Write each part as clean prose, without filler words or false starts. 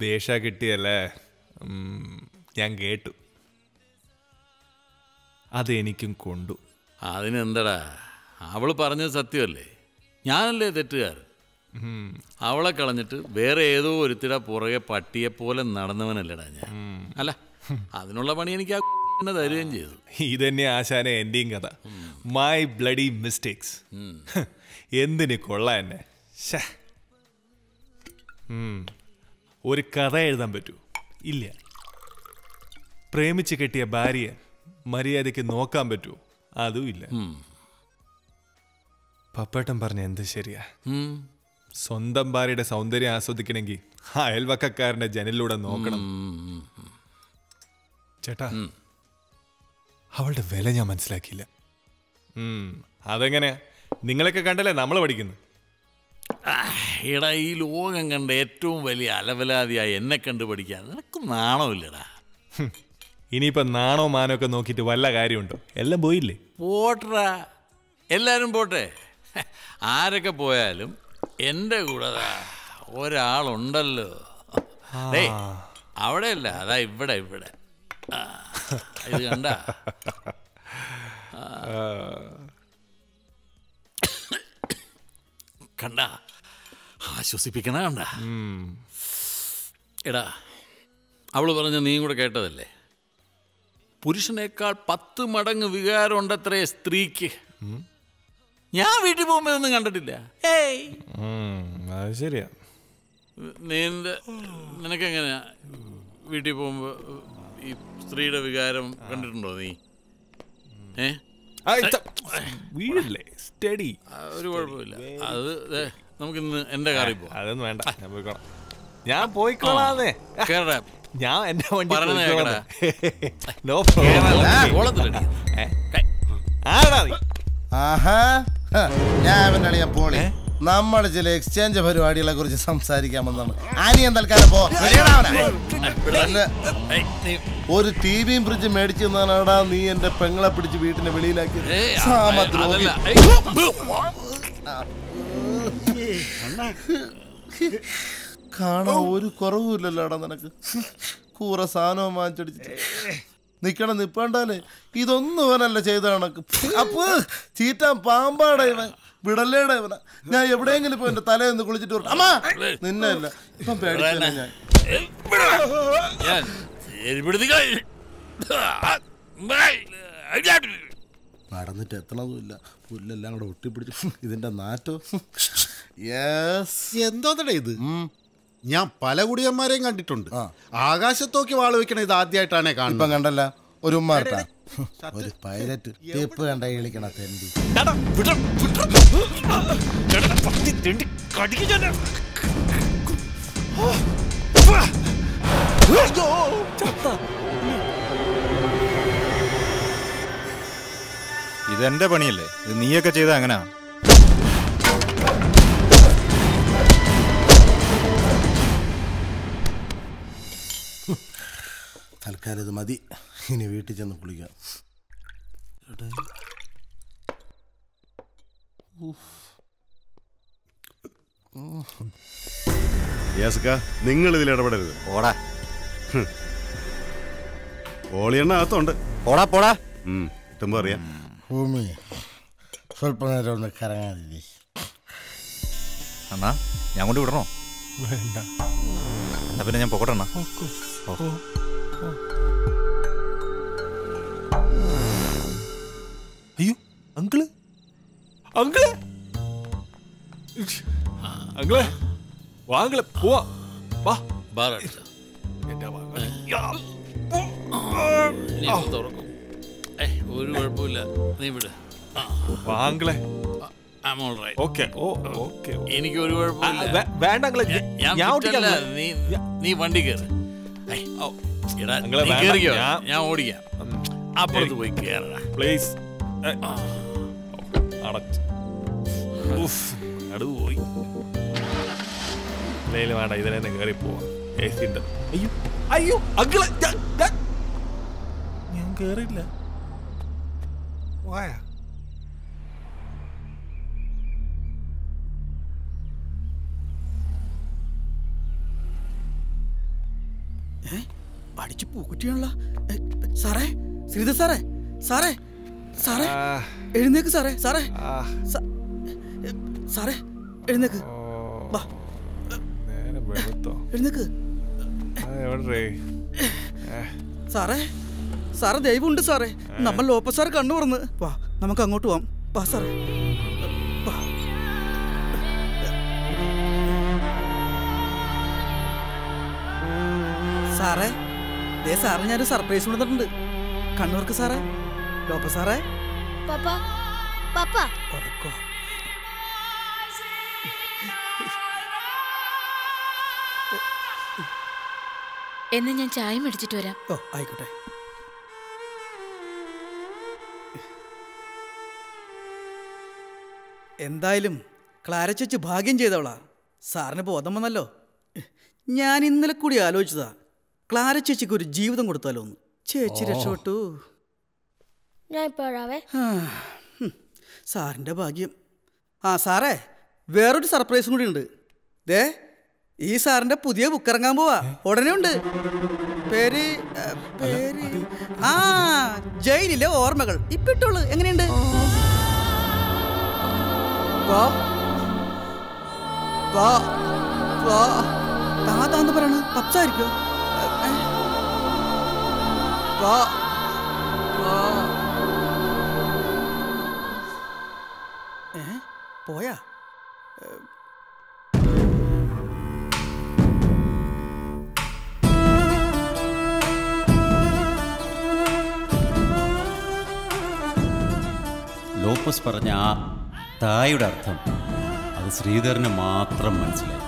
ദേഷ്യ കിട്ടിയല്ലേ? ഞാൻ കേട്ടു. അതെനിക്കും കൊണ്ടു. അതിനെന്തടാ, അവള് പറഞ്ഞത് സത്യമല്ലേ? ഞാനല്ലേ തെറ്റുകാരൻ? അവളെ കളഞ്ഞിട്ട് വേറെ ഏതോ ഒരുത്തിട പുറകെ പട്ടിയെപ്പോലെ നടന്നവനല്ലടാ ഞാൻ. അല്ല, അതിനുള്ള പണി എനിക്ക് തന്നെ തരുകയും ചെയ്തു. ഇതന്നെ ആശാനെ എൻ്റെയും കഥ. My bloody mistakes. എന്തിന് കൊള്ളാം എന്നെ. ഒരു കഥ എഴുതാൻ പറ്റൂ? ഇല്ല. പ്രേമിച്ച് കെട്ടിയ ഭാര്യയെ മര്യാദയ്ക്ക് നോക്കാൻ പറ്റുമോ? അതും ഇല്ല. പപ്പേട്ടൻ പറഞ്ഞ എന്ത് ശരിയാ? സ്വന്തം ഭാര്യയുടെ സൗന്ദര്യം ആസ്വദിക്കണമെങ്കിൽ അയൽവക്കക്കാരന്റെ ജനലിലൂടെ നോക്കണം. ചേട്ടാ, അവളുടെ വില ഞാൻ മനസ്സിലാക്കിയില്ല. അതെങ്ങനെയാ? നിങ്ങളൊക്കെ കണ്ടല്ലേ നമ്മൾ പഠിക്കുന്നു. എടാ, ഈ ലോകം കണ്ട ഏറ്റവും വലിയ അലവലാതിയായി എന്നെ കണ്ടു പഠിക്കാൻ നിനക്ക് നാണമില്ലടാ. ഇനിയിപ്പോ നാണോ മാനോ ഒക്കെ നോക്കിയിട്ട് വല്ല കാര്യമുണ്ടോ? എല്ലാം പോയില്ലേ? പോട്ടറാ, എല്ലാരും പോട്ടെ. ആരൊക്കെ പോയാലും എൻ്റെ കൂടെ ഒരാളുണ്ടല്ലോ. അവിടെയല്ല, അതാ ഇവിടെ. ഇത് കണ്ട കണ്ട ആശ്വസിപ്പിക്കണ കണ്ട. എടാ, അവള് പറഞ്ഞ നീ കൂടെ കേട്ടതല്ലേ? പുരുഷനേക്കാൾ 10 മടങ്ങ് വികാരം ഉണ്ടത്രേ സ്ത്രീക്ക്. ഞാൻ വീട്ടിൽ പോകുമ്പോ ഇതൊന്നും കണ്ടിട്ടില്ല. അത് ശരിയാ. നിനക്കെങ്ങനെയാ വീട്ടിൽ പോകുമ്പോ ഈ സ്ത്രീയുടെ വികാരം കണ്ടിട്ടുണ്ടോ നീ? ഒരു കുഴപ്പമില്ല. അത് നമുക്കിന്ന് എന്റെ കാറിൽ പോവാം. അതൊന്നും വേണ്ട, ഞാൻ പോയിക്കോളാം. ഞാൻ പോയിക്കോളാന്നേ. കേരള ഞാൻ എന്റെ വണ്ടി ഞാൻ പോളി. നമ്മൾ ചില എക്സ്ചേഞ്ച് പരിപാടികളെ കുറിച്ച് സംസാരിക്കാമെന്നാണ്. ആനിയൻ തൽക്കാലം പോ. ഒരു ടിവിയും ഫ്രിഡ്ജ് മേടിച്ചു തന്നാടാ നീ എന്റെ പെങ്ങളെ പിടിച്ച് വീട്ടിന്റെ വെളിയിലാക്കിയത്. കാണാൻ ഒരു കുറവുമില്ലല്ലോടാ നിനക്ക്. കൂറ സാധനവും വാങ്ങിച്ചടിച്ചിട്ട് നിക്കണം. നിപ്പണ്ടാലേ ഇതൊന്നും ഇവനല്ല ചെയ്ത കണക്ക്. അപ്പൊ ചീറ്റാൻ പാമ്പാടെ ഇവൻ, വിടല്ലേടെ ഇവന. ഞാൻ എവിടെയെങ്കിലും ഇപ്പൊ എന്റെ തലയൊന്ന് കുളിച്ചിട്ട് വരും. അമ്മ നിന്നെ അല്ല ഇപ്പം പേടിക്കാനാ ഞാൻ. നടന്നിട്ട് എത്തണതുമില്ല, പുല്ലെല്ലാം കൂടെ ഒട്ടിപ്പിടിച്ചു. ഇതിന്റെ നാറ്റോ. എന്തോന്നടേ ഇത്? ഞാൻ പല കുടിയന്മാരെയും കണ്ടിട്ടുണ്ട്. ആകാശത്തോക്കി വാള് വെക്കണ ഇത് ആദ്യമായിട്ടാണേ കാണുന്നത്. ഇപ്പം കണ്ടല്ല ഒരു ഉമ്മാർട്ടാ ഒരു പൈലറ്റ് ടേപ്പ് കണ്ട കളിക്കണ തെണ്ടി. ഇതെന്റെ പണിയല്ലേ? ഇത് നീയൊക്കെ ചെയ്ത അങ്ങനാ? തൽക്കാലം ഇത് മതി. ഇനി വീട്ടിൽ ചെന്ന് കുളിക്കാം. നിങ്ങൾ ഇതിൽ ഇടപെടരുത്. ഓടാ, ഓളിയെണ്ണ അകത്തുണ്ട്. ഓടാ പോടാ. കിട്ടുമ്പോ അറിയാം. ഭൂമി സ്വല്പ നേരം ഒന്ന് കറങ്ങാതി. അണ്ണാ, ഞാൻ കൊണ്ട് വിടണോ? വേണ്ട. എന്നാ പിന്നെ ഞാൻ പൊക്കോട്ടെ അണ്ണാ. അയ്യോ അങ്കിള്, അങ്കിള്, അങ്കിളെ വാങ്ങളെ പോവാ. വാ. ഒരു കുഴപ്പമില്ല, നീ വിട്. വാങ്ങളെ. എനിക്ക് ഒരു കുഴപ്പമില്ല. വേണ്ട, നീ വണ്ടി കയറി. ഞാൻ ഓടിക്കാം. അപ്പുറത്ത് പോയി കയറ പ്ലീസ്. പോയി വേണ്ട, ഇതിനെ കയറി പോവാ. അയ്യോ അയ്യോ അങ്കിളെ, ഞാൻ കേറില്ല. വായ. അടിച്ചു പൂക്കുറ്റിയാണല്ലോ. സാറേ, ശ്രീധർ സാറേ, സാറേ, സാറേ, എഴുന്നേക്ക് സാറേ, സാറേ, സാറേ, എഴുന്നേക്ക്, എഴുന്നേക്ക് സാറേ. സാറേ ദൈവമുണ്ട് സാറേ, നമ്മൾ ലോപ്പ സാർ കണ്ണു തുറന്ന്. വാ, നമുക്ക് അങ്ങോട്ട് പോവാം. വാ സാറേ. സാറേ, ദേ സാറിന് ഞാനൊരു സർപ്രൈസ് കൊടുത്തിട്ടുണ്ട്. കണ്ണൂർക്ക് സാറേ. ലോപ്പ സാറേ. ഉറക്കോ? എന്നാ ഞാൻ ചായ മേടിച്ചിട്ട് വരാം. ഓ ആയിക്കോട്ടെ. എന്തായാലും ക്ലാര ചേച്ചി ഭാഗ്യം ചെയ്തവളാ. സാറിന് ബോധം വന്നല്ലോ. ഞാൻ ഇന്നലെ കൂടി ആലോചിച്ചതാ, ക്ലാര ചേച്ചിക്ക് ഒരു ജീവിതം കൊടുത്താലോ എന്ന്. ചേച്ചി രക്ഷപ്പെട്ടു. സാറിൻ്റെ ഭാഗ്യം. ആ സാറേ, വേറൊരു സർപ്രൈസും കൂടി ഉണ്ട്. ദേ, ഈ സാറിൻ്റെ പുതിയ ബുക്ക് ഇറങ്ങാൻ പോവാ. ഉടനെ ഉണ്ട്. പേര് ജയിലിലെ ഓർമ്മകൾ. ഇപ്പിട്ടുള്ളു. എങ്ങനെയുണ്ട്? താന്ന് പറയണ പപ്സായിരിക്കോ? പോയാ? ലോപ്പസ് പറഞ്ഞ ആ തായുടെ അർത്ഥം അത് ശ്രീധരന് മാത്രം മനസ്സിലായി.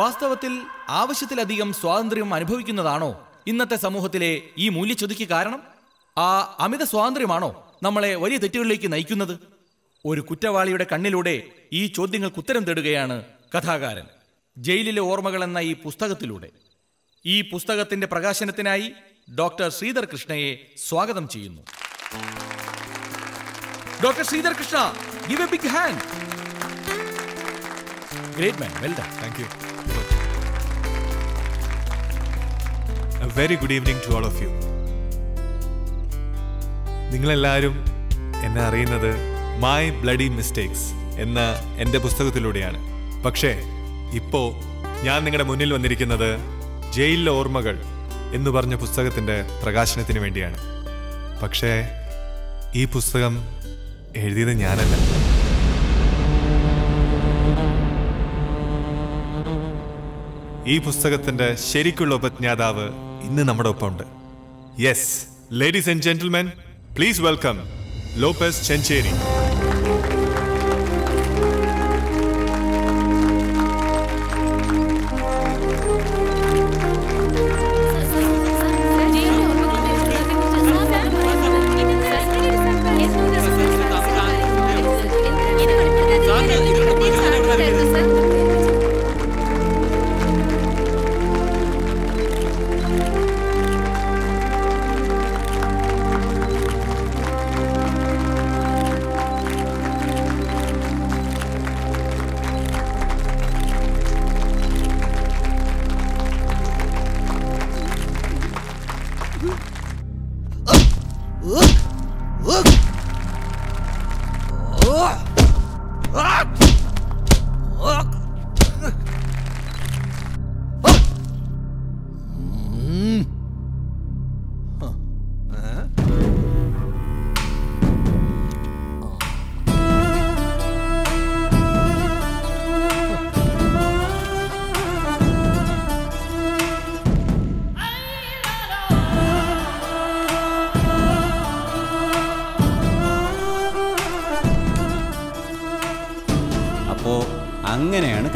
വാസ്തവത്തിൽ ആവശ്യത്തിലധികം സ്വാതന്ത്ര്യം അനുഭവിക്കുന്നതാണോ ഇന്നത്തെ സമൂഹത്തിലെ ഈ മൂല്യച്യുതിക്ക് കാരണം? ആ അമിത സ്വാതന്ത്ര്യമാണോ നമ്മളെ വലിയ തെറ്റുകളിലേക്ക് നയിക്കുന്നത്? ഒരു കുറ്റവാളിയുടെ കണ്ണിലൂടെ ഈ ചോദ്യങ്ങൾക്ക് ഉത്തരം തേടുകയാണ് കഥാകാരൻ ജയിലിലെ ഓർമ്മകൾ എന്ന ഈ പുസ്തകത്തിലൂടെ. ഈ പുസ്തകത്തിന്റെ പ്രകാശനത്തിനായി ഡോക്ടർ ശ്രീധർ കൃഷ്ണയെ സ്വാഗതം ചെയ്യുന്നു. Doctor Sreedhar Krishna, give a big hand. Great man, well done. Thank you. A very good evening to all of you. നിങ്ങളെല്ലാവരും എന്നെ അറിയുന്നത് മൈ ബ്ലഡി മിസ്റ്റേക്സ് എന്ന എൻ്റെ പുസ്തകത്തിലൂടെയാണ്. പക്ഷേ ഇപ്പോൾ ഞാൻ നിങ്ങളുടെ മുന്നിൽ വന്നിരിക്കുന്നത് ജയിലിലെ ഓർമ്മകൾ എന്ന് പറഞ്ഞ പുസ്തകത്തിൻ്റെ പ്രകാശനത്തിന് വേണ്ടിയാണ്. പക്ഷേ ഈ പുസ്തകം എഴുതിയത് ഞാനല്ല. ഈ പുസ്തകത്തിന്റെ ശരിക്കുള്ള ഉപജ്ഞാതാവ് ഇന്ന് നമ്മുടെ ഒപ്പമുണ്ട്. Yes, ladies and gentlemen, please welcome Lopez Chencheri.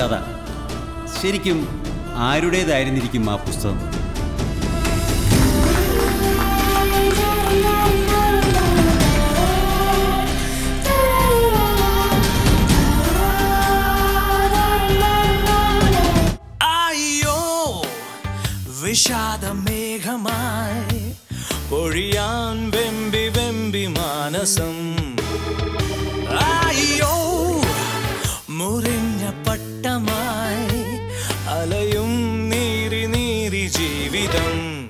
കഥ. ശരിക്കും ആരുടേതായിരുന്നിരിക്കും ആ പുസ്തകം? വിഷാദമേഘമായി പൊഴിയാൻ വെമ്പി വെമ്പി മാനസം. അയ്യോ മുറിഞ്ഞ പട്ടമായി അലയും നീരി നീരി ജീവിതം.